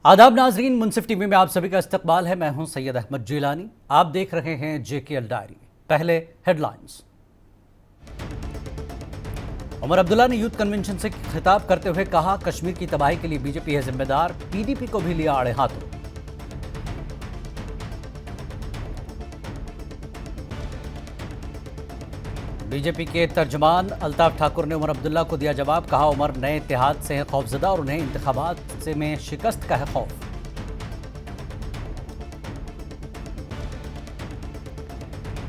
आदाब नाजरीन, मुंसिफ टीवी में आप सभी का इस्तकबाल है। मैं हूं सैयद अहमद जिलानी। आप देख रहे हैं JKL डायरी। पहले हेडलाइंस। उमर अब्दुल्ला ने यूथ कन्वेंशन से खिताब करते हुए कहा, कश्मीर की तबाही के लिए बीजेपी है जिम्मेदार, PDP को भी लिया आड़े हाथों। बीजेपी के तर्जमान अल्ताफ ठाकुर ने उमर अब्दुल्ला को दिया जवाब। कहा, उमर नए इत्तेहाद से हैं खौफजदा और उन्हें इंतखाबात से में शिकस्त का है खौफ।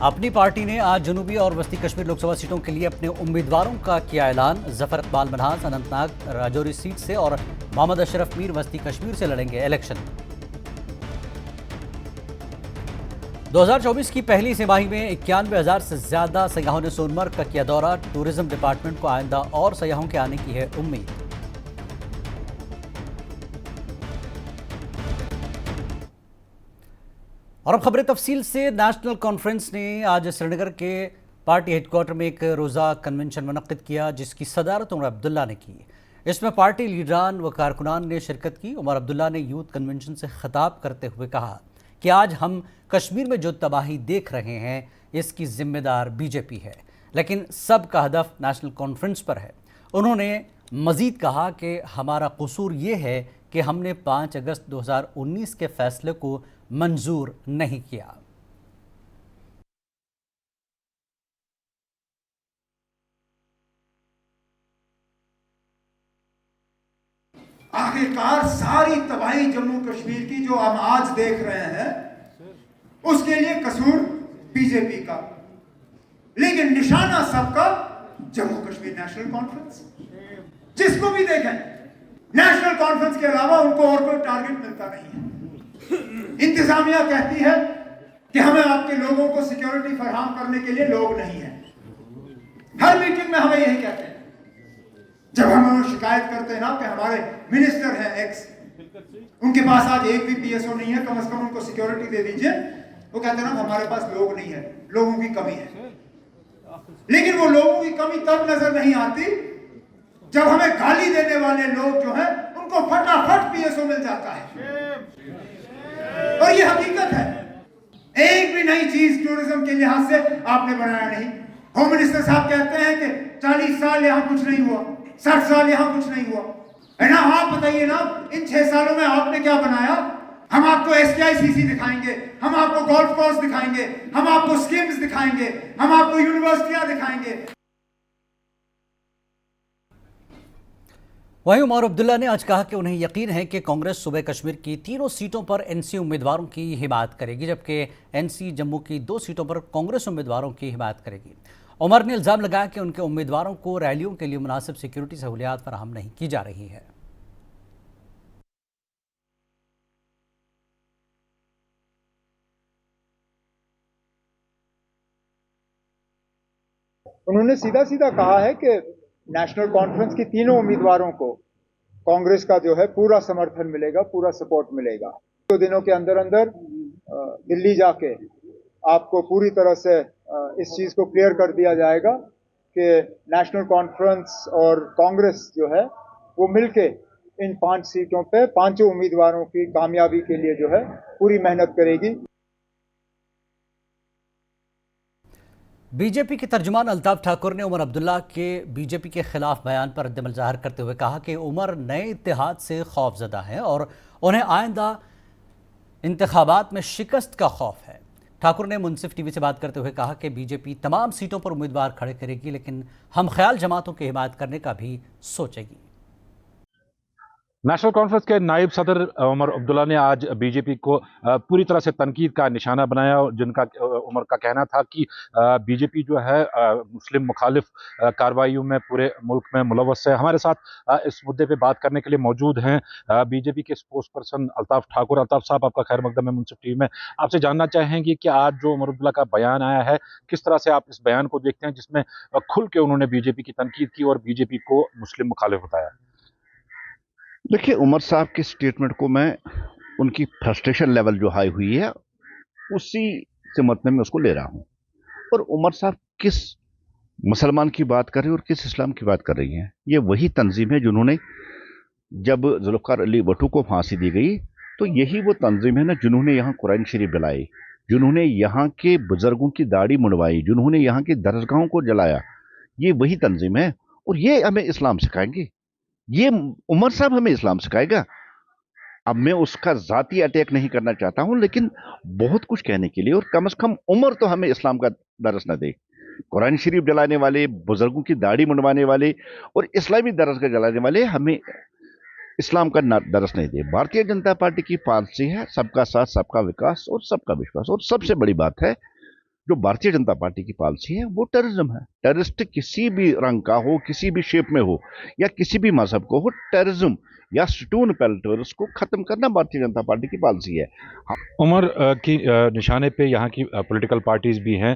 अपनी पार्टी ने आज जनूबी और वस्ती कश्मीर लोकसभा सीटों के लिए अपने उम्मीदवारों का किया ऐलान। जफर इकबाल मनहास अनंतनाग राजौरी सीट से और मोहम्मद अशरफ मीर वस्ती कश्मीर से लड़ेंगे इलेक्शन। 2024 की पहली तिमाही में 91,000 से ज्यादा सयाहों ने सोनमर्ग का किया दौरा। टूरिज्म डिपार्टमेंट को आइंदा और सयाहों के आने की है उम्मीद। और अब खबरें तफसील से। नेशनल कॉन्फ्रेंस ने आज श्रीनगर के पार्टी हेडक्वार्टर में एक रोज़ा कन्वेंशन मुनक्किद किया, जिसकी सदारत उमर अब्दुल्ला ने की। इसमें पार्टी लीडरान व कारकुनान ने शिरकत की। उमर अब्दुल्ला ने यूथ कन्वेंशन से खिताब करते हुए कहा कि आज हम कश्मीर में जो तबाही देख रहे हैं इसकी जिम्मेदार बीजेपी है, लेकिन सबका हदफ नेशनल कॉन्फ्रेंस पर है। उन्होंने मजीद कहा कि हमारा कसूर ये है कि हमने 5 अगस्त 2019 के फैसले को मंजूर नहीं किया। आखिरकार सारी तबाही जम्मू कश्मीर की जो हम आज देख रहे हैं उसके लिए कसूर बीजेपी का, लेकिन निशाना सबका जम्मू कश्मीर नेशनल कॉन्फ्रेंस। जिसको भी देखें, नेशनल कॉन्फ्रेंस के अलावा उनको और कोई टारगेट मिलता नहीं है। इंतजामिया कहती है कि हमें आपके लोगों को सिक्योरिटी फराहम करने के लिए लोग नहीं है। हर मीटिंग में हमें यही कहते हैं। जब हम उन्हें शिकायत करते हैं ना कि हमारे मिनिस्टर हैं एक्स, उनके पास आज एक भी PSO नहीं है, कम से कम उनको सिक्योरिटी दे दीजिए, वो कहते हैं ना हमारे पास लोग नहीं है, लोगों की कमी है। लेकिन वो लोगों की कमी तब नजर नहीं आती जब हमें गाली देने वाले लोग जो हैं उनको फटाफट PSO मिल जाता है। और ये हकीकत है। एक भी नई चीज टूरिज्म के लिहाज से आपने बनाया नहीं। होम मिनिस्टर साहब कहते हैं कि 40 साल यहां कुछ नहीं हुआ, 60 साल यहां कुछ नहीं हुआ है ना। आप बताइए ना, इन 6 सालों में आपने क्या बनाया? हम आपको SKICC दिखाएंगे, हम आपको गोल्फ कोर्स दिखाएंगे, हम आपको स्कीम्स दिखाएंगे, हम आपको यूनिवर्सिटियां दिखाएंगे। वहीं उमर अब्दुल्ला ने आज कहा कि उन्हें यकीन है कि कांग्रेस सूबे कश्मीर की तीनों सीटों पर NC उम्मीदवारों की हिमायत करेगी, जबकि NC जम्मू की 2 सीटों पर कांग्रेस उम्मीदवारों की हिमायत करेगी। उमर ने इल्ज़ाम लगाया कि उनके उम्मीदवारों को रैलियों के लिए मुनासिब सिक्योरिटी सहूलियात फराहम नहीं की जा रही है। उन्होंने सीधा सीधा कहा है कि नेशनल कॉन्फ्रेंस की तीनों उम्मीदवारों को कांग्रेस का जो है पूरा समर्थन मिलेगा, पूरा सपोर्ट मिलेगा। 2 दिनों के अंदर अंदर दिल्ली जाके आपको पूरी तरह से इस चीज को क्लियर कर दिया जाएगा कि नेशनल कॉन्फ्रेंस और कांग्रेस जो है वो मिलके इन 5 सीटों पे 5 उम्मीदवारों की कामयाबी के लिए जो है पूरी मेहनत करेगी। बीजेपी के तर्जुमान अल्ताफ ठाकुर ने उमर अब्दुल्ला के बीजेपी के खिलाफ बयान पर रद्द-ए-अमल ज़ाहिर करते हुए कहा कि उमर नए इत्तेहाद से खौफजदा हैं और उन्हें आइंदा इंतखाबात में शिकस्त का खौफ है। ठाकुर ने मुंसिफ टीवी से बात करते हुए कहा कि बीजेपी तमाम सीटों पर उम्मीदवार खड़े करेगी, लेकिन हम ख्याल जमातों की हिमायत करने का भी सोचेगी। नेशनल कॉन्फ्रेंस के नायब सदर उमर अब्दुल्ला ने आज बीजेपी को पूरी तरह से तनकीद का निशाना बनाया, जिनका उमर का कहना था कि बीजेपी जो है मुस्लिम मुखालिफ कार्रवाइयों में पूरे मुल्क में मुलव्वस है। हमारे साथ इस मुद्दे पे बात करने के लिए मौजूद हैं बीजेपी के स्पोक्स पर्सन अल्ताफ ठाकुर। अल्ताफ साहब, आपका खैर मकदम है मुंसिफ टीवी में। आपसे जानना चाहेंगे कि आज जो उमर अब्दुल्ला का बयान आया है, किस तरह से आप इस बयान को देखते हैं जिसमें खुल के उन्होंने बीजेपी की तनकीद की और बीजेपी को मुस्लिम मुखालिफ बताया? देखिए, उमर साहब की स्टेटमेंट को मैं उनकी फ्रस्ट्रेशन लेवल जो हाई हुई है उसी से मतलब में उसको ले रहा हूं। और उमर साहब किस मुसलमान की बात कर रही है और किस इस्लाम की बात कर रही हैं? ये वही तंजीम है जिन्होंने जब जुल्फ़िकार अली भुट्टो को फांसी दी गई तो यही वो तंजीम है ना जिन्होंने यहाँ कुरान शरीफ जलाई, जिन्होंने यहाँ के बुजुर्गों की दाढ़ी मुंडवाई, जिन्होंने यहाँ की दरगाहों को जलाया, ये वही तंजीम है। और ये हमें इस्लाम सिखाएंगे, ये उमर साहब हमें इस्लाम सिखाएगा। अब मैं उसका जाती अटैक नहीं करना चाहता हूं, लेकिन बहुत कुछ कहने के लिए, और कम से कम उमर तो हमें इस्लाम का दरस न दे। कुरान शरीफ जलाने वाले, बुजुर्गों की दाढ़ी मुंडवाने वाले और इस्लामी दरस का जलाने वाले हमें इस्लाम का दरस नहीं दे। भारतीय जनता पार्टी की पॉलिसी है सबका साथ, सबका विकास और सबका विश्वास। और सबसे बड़ी बात है जो भारतीय जनता पार्टी की पॉलिसी है वो टेररिज्म है। टेररिस्ट किसी भी रंग का हो, किसी भी शेप में हो, या किसी भी मजहब को हो, टेररिज्म या स्टोन पेल्टर्स को खत्म करना भारतीय जनता पार्टी की पॉलिसी है। उमर की निशाने पे यहाँ की पॉलिटिकल पार्टीज भी हैं,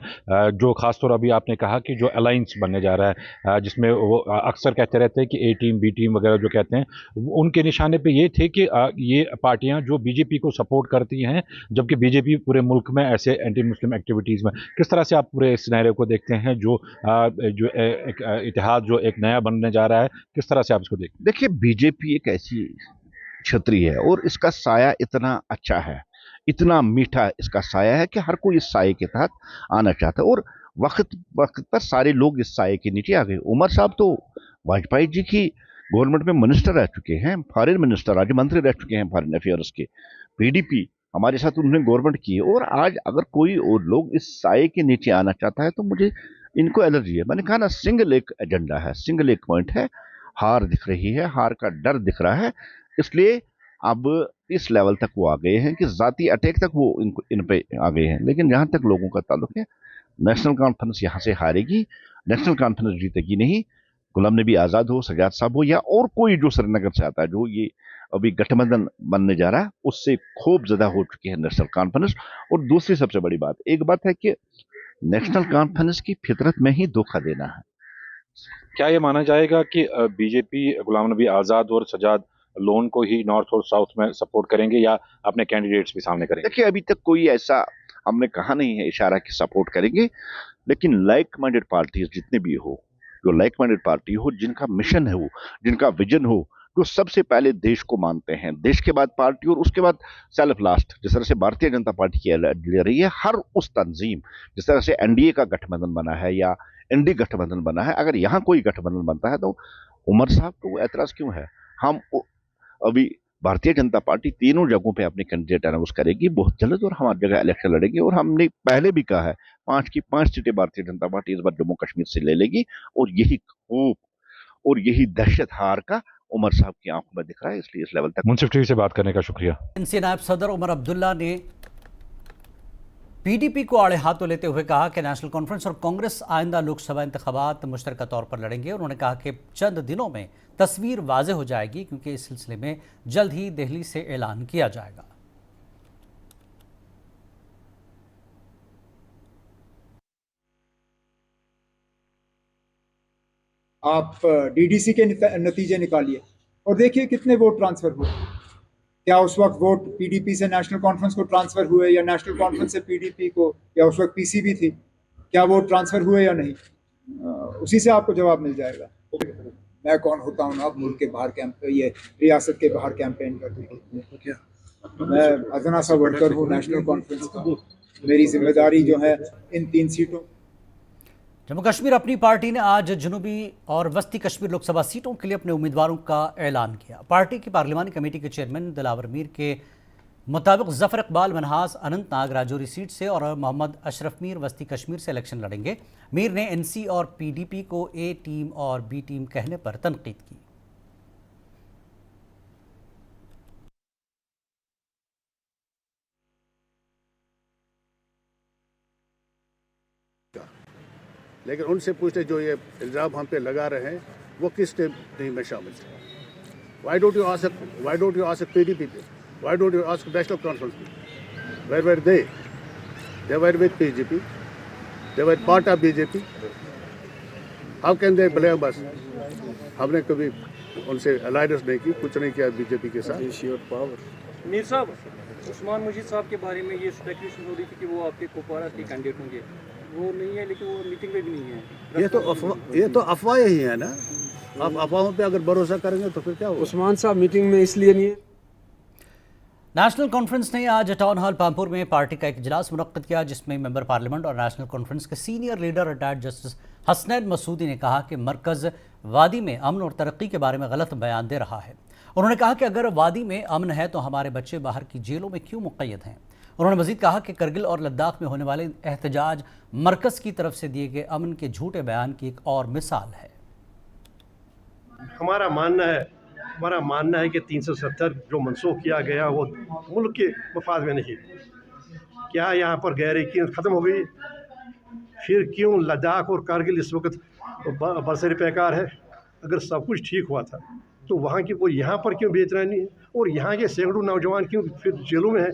जो खासतौर अभी आपने कहा कि जो अलायंस बनने जा रहा है, जिसमें वो अक्सर कहते रहते हैं कि ए टीम बी टीम वगैरह जो कहते हैं, उनके निशाने पे ये थे कि ये पार्टियां जो बीजेपी को सपोर्ट करती हैं, जबकि बीजेपी पूरे मुल्क में ऐसे एंटी मुस्लिम एक्टिविटीज़ में, किस तरह से आप पूरे सिनेरियो को देखते हैं जो एक इतिहाद जो एक नया बनने जा रहा है, किस तरह से आप इसको देखते हैं? देखिए, बीजेपी एक ऐसी छतरी है और इसका साया इतना अच्छा है, इतना मीठा इसका साया है कि हर कोई इस साये के तहत आना चाहता है। और वक्त वक्त पर सारे लोग इस साये के नीचे आ गए। उमर साहब तो वाजपेयी जी की गवर्नमेंट में मिनिस्टर रह चुके हैं, फॉरेन मिनिस्टर, राज्य मंत्री रह चुके हैं फॉरेन अफेयर्स के। पीडीपी हमारे साथ उन्होंने गवर्नमेंट की है। और आज अगर कोई और लोग इस साये के नीचे आना चाहता है तो मुझे इनको एलर्जी है। मैंने कहा ना, सिंगल एक एजेंडा है, सिंगल एक पॉइंट है, हार दिख रही है, हार का डर दिख रहा है। इसलिए अब इस लेवल तक वो आ गए हैं कि जाती अटैक तक वो इन पे आ गए हैं। लेकिन जहां तक लोगों का ताल्लुक है, नेशनल कॉन्फ्रेंस यहां से हारेगी, नेशनल कॉन्फ्रेंस जीतेगी नहीं। गुलाम नबी आज़ाद हो, सजाद साहब हो, या और कोई जो श्रीनगर से आता है, जो ये अभी गठबंधन बनने जा रहा है, उससे खूब ज्यादा हो चुकी है नेशनल कॉन्फ्रेंस। और दूसरी सबसे बड़ी बात, एक बात है कि नेशनल कॉन्फ्रेंस की फितरत में ही धोखा देना है। क्या ये माना जाएगा कि बीजेपी गुलाम नबी आज़ाद और सजाद लोन को ही नॉर्थ और साउथ में सपोर्ट करेंगे या अपने कैंडिडेट्स भी सामने करेंगे? देखिए, अभी तक कोई ऐसा हमने कहा नहीं है इशारा कि सपोर्ट करेंगे, लेकिन लाइक माइंडेड पार्टीज जितने भी हो, जो लाइक माइंडेड पार्टी हो, जिनका मिशन है, वो जिनका विजन हो, जो सबसे पहले देश को मानते हैं, देश के बाद पार्टी और उसके बाद सेल्फ लास्ट, जिस तरह से भारतीय जनता पार्टी की ले रही है, हर उस तंजीम, जिस तरह से एनडीए का गठबंधन बना है या एनडी गठबंधन बना है, अगर यहाँ कोई गठबंधन बनता है तो उमर साहब को एतराज क्यों है? हम अभी भारतीय जनता पार्टी तीनों जगहों पे अपने कैंडिडेट अनाउंस करेगी बहुत जल्द, और हमारी जगह इलेक्शन लड़ेगी। और हमने पहले भी कहा है 5 की 5 सीटें भारतीय जनता पार्टी इस बार जम्मू कश्मीर से ले लेगी। और यही खूब और यही दहशत हार का उमर साहब की आंखों में दिख रहा है। इसलिए इस लेवल तक मुंसिफ टीवी से बात करने का शुक्रिया। इनसे नायब सदर उमर अब्दुल्ला ने पीडीपी को आड़े हाथों लेते हुए कहा कि नेशनल कॉन्फ्रेंस और कांग्रेस आइंदा लोकसभा इंतखाबात मुश्तरका तौर पर लड़ेंगे। उन्होंने कहा कि चंद दिनों में तस्वीर वाज़ेह हो जाएगी, क्योंकि इस सिलसिले में जल्द ही दिल्ली से ऐलान किया जाएगा। आप डीडीसी के नतीजे निकालिए और देखिए कितने वोट ट्रांसफर हुए। क्या उस वक्त वोट पीडीपी से नेशनल कॉन्फ्रेंस को ट्रांसफर हुए, या नेशनल कॉन्फ्रेंस से पीडीपी को, या उस वक्त पीसीबी थी, क्या वोट ट्रांसफर हुए या नहीं? उसी से आपको जवाब मिल जाएगा। मैं कौन होता हूँ ना अब मुल्क के बाहर ये रियासत के बाहर कैंपेन कर। मैं अदना सा वर्कर हूँ नेशनल कॉन्फ्रेंस का। मेरी जिम्मेदारी जो है इन 3 सीटों। जम्मू कश्मीर अपनी पार्टी ने आज जनूबी और वस्ती कश्मीर लोकसभा सीटों के लिए अपने उम्मीदवारों का ऐलान किया। पार्टी की पार्लिमानी कमेटी के चेयरमैन दिलावर मीर के मुताबिक जफर इकबाल मनहास अनंतनाग राजौरी सीट से और मोहम्मद अशरफ मीर वस्ती कश्मीर से इलेक्शन लड़ेंगे। मीर ने एनसी और पीडीपी को ए टीम और बी टीम कहने पर तनकीद की। लेकिन उनसे पूछते जो ये इल्ज़ाम हम पे लगा रहे हैं वो किस टीम में शामिल थे? Why don't you ask PDP? Why don't you ask National Conference? Where were they? They were with BJP. They were part of BJP. How can they blame us? हमने कभी उनसे अलायंस नहीं की, कुछ नहीं किया बीजेपी के साथ। मीर साहब, उस्मान मजीद साहब के बारे में ये स्पेकुलेशन हो रही थी कि वो आपके कुपवारा के कैंडिडेट होंगे, वो नहीं है, लेकिन वो मीटिंग में भी नहीं है। ये तो अफवाह ही है ना। आप अफवाहों पे अगर भरोसा करेंगे तो फिर क्या होगा? उस्मान साहब मीटिंग में इसलिए नहीं है। नेशनल कॉन्फ्रेंस ने आज टाउन हॉल पामपुर में पार्टी का एक इजलास मुनक्किद किया, जिसमें मेंबर पार्लियामेंट और नेशनल कॉन्फ्रेंस के senior leader retired justice Hasnain Masoodi ने कहा कि मरकज़ वादी में अमन और तरक्की के बारे में गलत बयान दे रहा है। उन्होंने कहा कि अगर वादी में अमन है तो हमारे बच्चे बाहर की जेलों में क्यों मुक़य्यद हैं। उन्होंने मजीद कहा कि करगिल और लद्दाख में होने वाले एहतजाज मरकज़ की तरफ से दिए गए अमन के झूठे बयान की एक और मिसाल है। हमारा मानना है कि 370 जो मनसूख किया गया वो मुल्क के मफाद में नहीं। क्या यहाँ पर गैर यकीन ख़त्म हो गई? फिर क्यों लद्दाख और कारगिल इस वक्त बरसर पैकार है? अगर सब कुछ ठीक हुआ था तो वहाँ की वो यहाँ पर क्यों बेतरानी है? और यहाँ के सैकड़ों नौजवान क्यों फिर जेलों में हैं,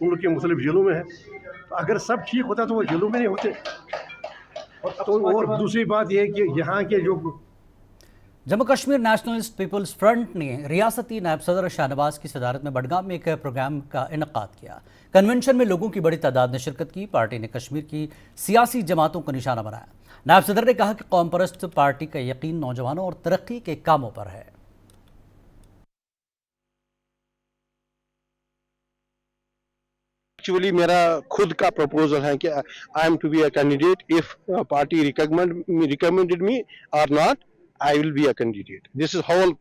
मुल्क के मुख्तलिफ जेलों में हैं? तो अगर सब ठीक होता तो वो जेलों में नहीं होते। और दूसरी बात यह है कि यहाँ के जो Jammu Kashmir nationalist people's front ने रियासती नायब सदर शाहनवाज की सदारत में बडगाम में एक प्रोग्राम का इनेकाद किया। कन्वेंशन में लोगों की बड़ी तादाद ने शिरकत की। पार्टी ने कश्मीर की सियासी जमातों को निशाना बनाया। नायब सदर ने कहा कि कौम परस्त पार्टी का यकीन नौजवानों और तरक्की के कामों पर है। एक्चुअली मेरा खुद का प्रपोजल है कि I am to be a candidate if party recommended me or not, I will be a candidate. This is whole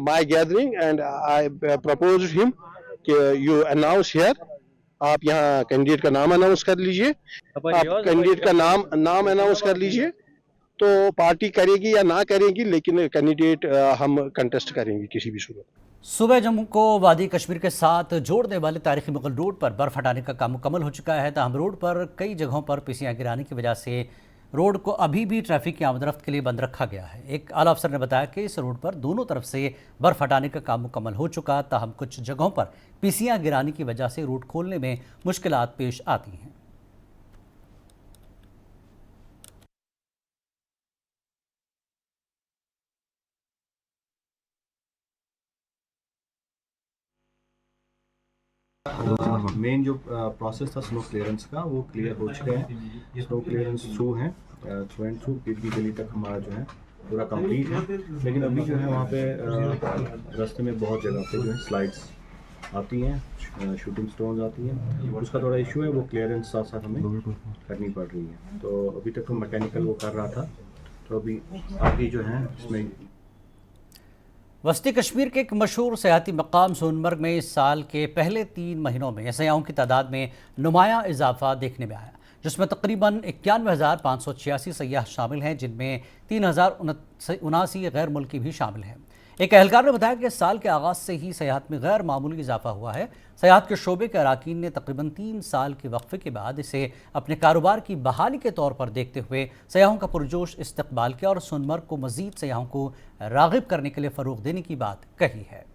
my gathering, and I proposed him कि you announce here, आप यहाँ candidate का नाम announce कर लीजिए। आप candidate का नाम अनाउंस कर लीजिए तो पार्टी करेगी या ना करेगी, लेकिन कैंडिडेट हम कंटेस्ट करेंगे किसी भी सूरत। सुबह जम्मू को वादी कश्मीर के साथ जोड़ने वाले तारीखी मुगल रोड पर बर्फ हटाने का काम मुकम्मल हो चुका है। ताहम रोड पर कई जगहों पर पीसियां गिराने की वजह से रोड को अभी भी ट्रैफिक की आमदरफ्त के लिए बंद रखा गया है। एक आला अफसर ने बताया कि इस रोड पर दोनों तरफ से बर्फ हटाने का काम मुकम्मल हो चुका, ताहम कुछ जगहों पर पीसियां गिराने की वजह से रोड खोलने में मुश्किलात पेश आती हैं। मेन जो प्रोसेस था स्नो क्लियरेंस का वो क्लियर हो चुके हैं। स्नो क्लियरेंस थ्रू है, थ्रू एंड थ्रू पीपी गली तक हमारा जो है पूरा कंप्लीट है। लेकिन अभी जो है वहाँ पे रास्ते में बहुत जगह पे जो है स्लाइड्स आती हैं, शूटिंग स्टोन्स आती हैं, उसका थोड़ा इशू है। वो क्लियरेंस साथ साथ हमें करनी पड़ रही है। तो अभी तक तो मैकेनिकल वो कर रहा था, तो अभी आगे जो है इसमें वस्ती कश्मीर के एक मशहूर सयाहती मकाम सोनमर्ग में इस साल के पहले 3 महीनों में सयाहों की तादाद में नुमाया इजाफा देखने में आया, जिसमें तकरीबन 91,586 सयाह शामिल हैं, जिनमें 3,079 गैर मुल्की भी शामिल हैं। एक एहलकार ने बताया कि इस साल के आगाज़ से ही सयाहत में गैर मामूली इजाफा हुआ है। सयाहत के शोबे के अराकीन ने तकरीबन 3 साल के वक्फे के बाद इसे अपने कारोबार की बहाली के तौर पर देखते हुए सयाहों का पुरजोश इस्तकबाल किया और सोनमर्ग को मज़ीद सयाहों को राग़िब करने के लिए फ़रोग़ देने की बात कही है।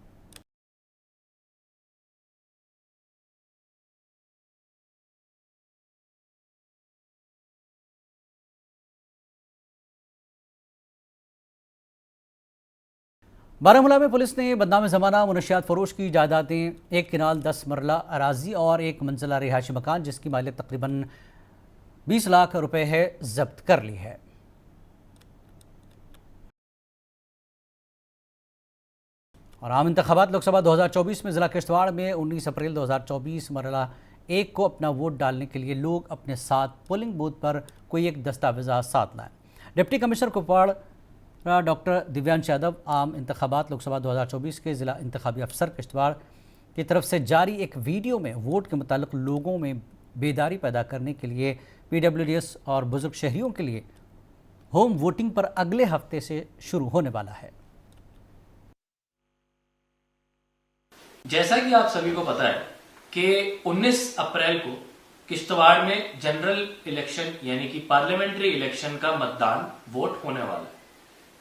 बारामूला में पुलिस ने बदनाम ज़माना मुनशियात फरोश की जायदादें, 1 किनाल 10 मरला अराजी और 1 मंजिला रिहायशी मकान जिसकी मालियत तकरीबन 20 लाख रुपए है, जब्त कर ली है। और आम इंतखाबात लोकसभा 2024 में ज़िला किश्तवाड़ में 19 अप्रैल 2024 मरला 1 को अपना वोट डालने के लिए लोग अपने साथ पोलिंग बूथ पर कोई एक दस्तावेज़ा साथ लाएं। Deputy commissioner Kupwad doctor Divyansh Yadav आम इंतखाबात लोकसभा 2024 के ज़िला इंतखाबी अफसर किश्तवाड़ की तरफ से जारी एक वीडियो में वोट के मुतालिक लोगों में बेदारी पैदा करने के लिए PWDS और बुजुर्ग शहरियों के लिए होम वोटिंग पर अगले हफ्ते से शुरू होने वाला है। जैसा कि आप सभी को पता है कि 19 अप्रैल को किश्तवाड़ में जनरल इलेक्शन यानी कि पार्लियामेंट्री इलेक्शन का मतदान वोट होने वाला है।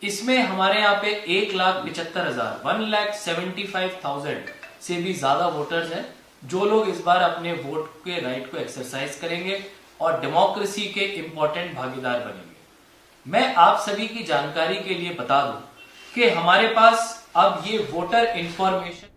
इसमें हमारे यहाँ पे 1,75,000 से भी ज्यादा वोटर्स हैं, जो लोग इस बार अपने वोट के राइट को एक्सरसाइज करेंगे और डेमोक्रेसी के इंपॉर्टेंट भागीदार बनेंगे। मैं आप सभी की जानकारी के लिए बता दूं कि हमारे पास अब ये voter information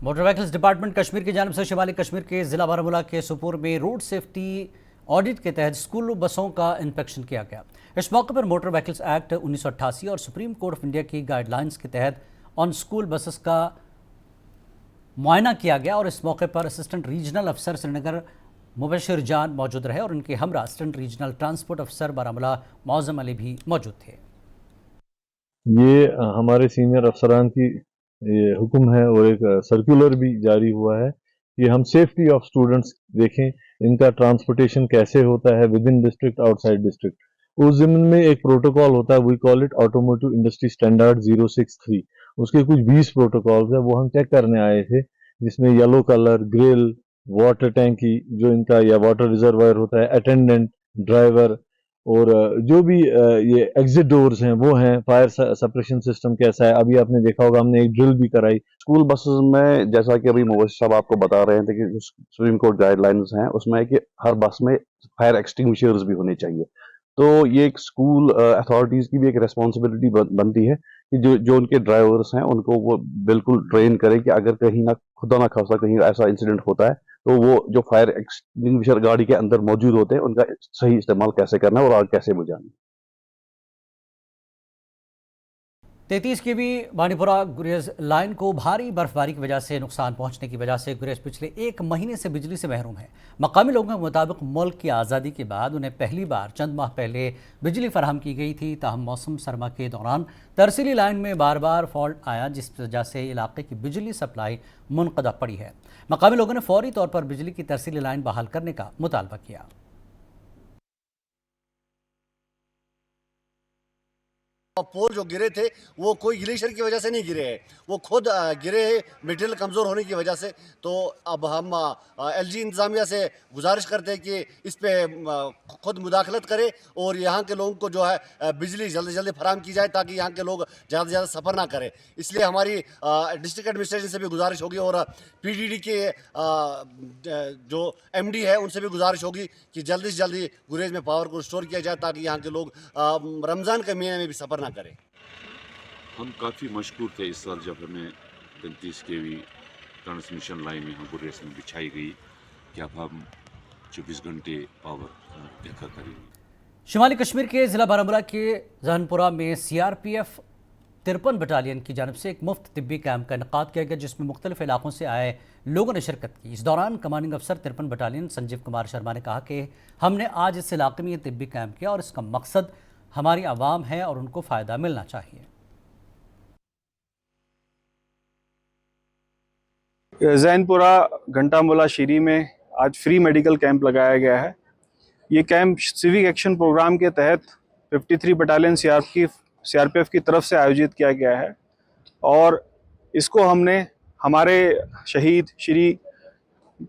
motor vehicles department Kashmir की जानिब से शिमाली कश्मीर के जिला बारामूला के सुपुर में रोड सेफ्टी ऑडिट के तहत स्कूल बसों का इंस्पेक्शन किया गया। इस मौके पर मोटर व्हीकल्स एक्ट 1988 और सुप्रीम कोर्ट ऑफ इंडिया की गाइडलाइंस के तहत ऑन स्कूल बसेस का मुआयना किया गया और इस मौके पर असिस्टेंट रीजनल अफसर श्रीनगर मुबशिर जान मौजूद रहे और उनके हमरा असिस्टेंट रीजनल ट्रांसपोर्ट अफसर बारामूला मौजम अली भी मौजूद थे। ये हमारे सीनियर अफसरान की ये हुक्म है और एक सर्कुलर भी जारी हुआ है कि हम सेफ्टी ऑफ स्टूडेंट्स देखें, इनका ट्रांसपोर्टेशन कैसे होता है within district outside district. उस ज़मीन में एक प्रोटोकॉल होता है, we call it automotive industry standard 063। उसके कुछ 20 प्रोटोकॉल्स है, वो हम चेक करने आए थे, जिसमें येलो कलर, ग्रिल, वाटर टैंकी जो इनका या वाटर रिजर्वायर होता है, अटेंडेंट, ड्राइवर और जो भी ये एग्जिट डोर्स हैं वो हैं, फायर सप्रेशन सिस्टम कैसा है। अभी आपने देखा होगा हमने एक ड्रिल भी कराई। स्कूल बसेस में जैसा कि अभी मुबशिर साहब आपको बता रहे थे कि सुप्रीम कोर्ट गाइडलाइंस हैं, उसमें है कि हर बस में फायर एक्सटिंग्विशर्स भी होने चाहिए। तो ये एक स्कूल अथॉरिटीज़ की भी एक रेस्पॉन्सिबिलिटी बनती है कि जो उनके ड्राइवर्स हैं उनको वो बिल्कुल ट्रेन करें कि अगर कहीं ना खुदा ना खासा कहीं ऐसा इंसिडेंट होता है तो वो जो फायर एक्सटिंग्विशर गाड़ी के अंदर मौजूद होते हैं उनका सही इस्तेमाल कैसे करना है और आग कैसे बुझानी। 33 के भी बानीपुरा गुरेज लाइन को भारी बर्फबारी की वजह से नुकसान पहुंचने की वजह से गुरेज पिछले 1 महीने से बिजली से महरूम है। मकामी लोगों के मुताबिक मुल्क की आज़ादी के बाद उन्हें पहली बार चंद माह पहले बिजली फराहम की गई थी। ताहम मौसम सरमा के दौरान तरसीली लाइन में बार बार फॉल्ट आया, जिस वजह से इलाके की बिजली सप्लाई मुनक़दा पड़ी है। मकामी लोगों ने फौरी तौर पर बिजली की तरसीली लाइन बहाल करने का मुतालबा किया। पोल जो गिरे थे वो कोई ग्लेशियर की वजह से नहीं गिरे हैं, वो खुद गिरे हैं मटेरियल कमज़ोर होने की वजह से। तो अब हम एलजी इंतज़ामिया से गुजारिश करते हैं कि इस पे खुद मुदाखलत करे और यहाँ के लोगों को जो है बिजली जल्दी जल्दी फराहम की जाए ताकि यहाँ के लोग ज़्यादा से ज़्यादा सफ़र ना करें। इसलिए हमारी डिस्ट्रिक्ट एडमिनिस्ट्रेशन से भी गुजारिश होगी और पीडीडी के जो एमडी है उनसे भी गुजारिश होगी कि जल्दी से जल्दी गुरेज में पावर को रिस्टोर किया जाए ताकि यहाँ के लोग रमज़ान के महीने में भी सफ़र ना करें। हम काफ़ी मशकूर थे इस साल जब हमें 33 केवी ट्रांसमिशन लाइन यहाँ गुरेज में बिछाई गई कि अब हम 24 घंटे पावर देखा करेंगे। शुमाली कश्मीर के ज़िला बारामूला के जहनपुरा में सीआरपीएफ 53 बटालियन की जानब से एक मुफ्त तिब्बी कैंप का इनेकाद किया गया, जिसमें मुख्तलिफ इलाकों से आए लोगों ने शिरकत की। इस दौरान कमांडिंग अफसर 53 बटालियन संजीव कुमार शर्मा ने कहा कि हमने आज इस इलाके में ये तिब्बी कैंप किया और इसका मकसद हमारी आवाम है और उनको फ़ायदा मिलना चाहिए। जैनपुरा घंटामुला शीरी में आज फ्री मेडिकल कैंप लगाया गया है। ये कैंप सिविक एक्शन प्रोग्राम के तहत 53 बटालियन सीआरपीएफ की तरफ से आयोजित किया गया है और इसको हमने हमारे शहीद Shri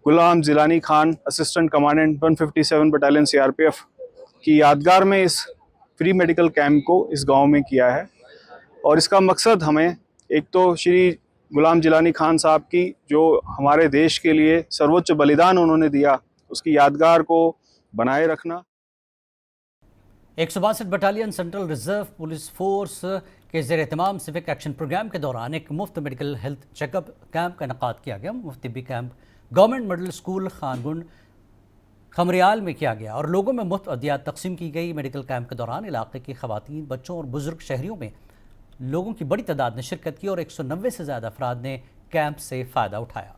Ghulam Jilani Khan assistant commandant 157 battalion CRPF की यादगार में इस फ्री मेडिकल कैंप को इस गांव में किया है। और इसका मकसद हमें एक तो श्री गुलाम जिलानी खान साहब की जो हमारे देश के लिए सर्वोच्च बलिदान उन्होंने दिया उसकी यादगार को बनाए रखना। 162 battalion central reserve police force के ज़ेर एहतमाम सिविक एक्शन प्रोग्राम के दौरान एक मुफ्त मेडिकल हेल्थ चेकअप कैंप का इनेकाद किया गया। मुफ्त तिब्बी कैंप गवर्नमेंट मिडिल स्कूल खानगुंड खमरियाल में किया गया और लोगों में मुफ्त अद्वियात तकसीम की गई। मेडिकल कैंप के दौरान इलाके की खवातीन, बच्चों और बुजुर्ग शहरियों में लोगों की बड़ी तादाद ने शिरकत की और 190 से ज़्यादा अफराद ने कैंप से फ़ायदा उठाया।